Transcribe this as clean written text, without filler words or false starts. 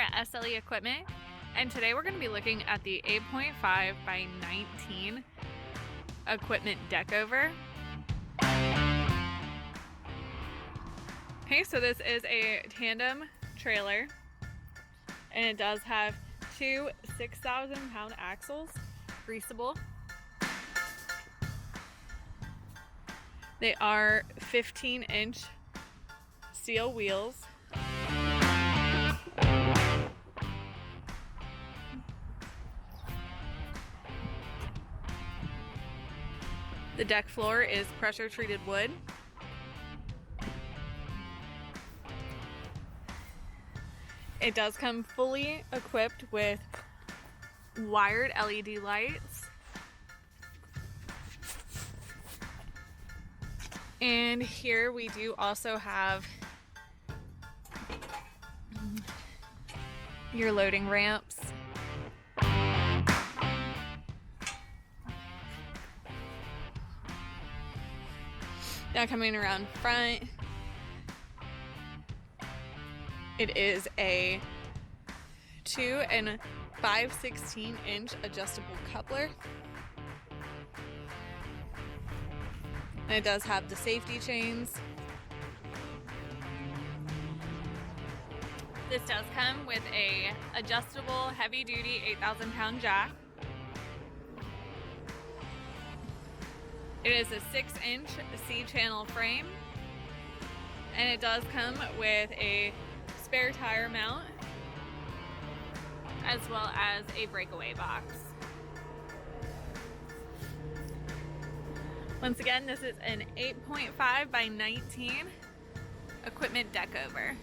at SLE Equipment, and today we're going to be looking at the 8.5 by 19 equipment deckover. Okay, so this is a tandem trailer, and it does have two 6,000-pound axles, Greaseable. They are 15-inch steel wheels. The deck floor is pressure treated wood. It does come fully equipped with wired LED lights. And here we do also have your loading ramps. Now coming around front, it is a 2 and 5/16 inch adjustable coupler. And it does have the safety chains. This does come with a adjustable heavy duty 8,000-pound jack. It is a 6-inch C-channel frame, and it does come with a spare tire mount as well as a breakaway box. Once again, this is an 8.5 by 19 equipment deckover.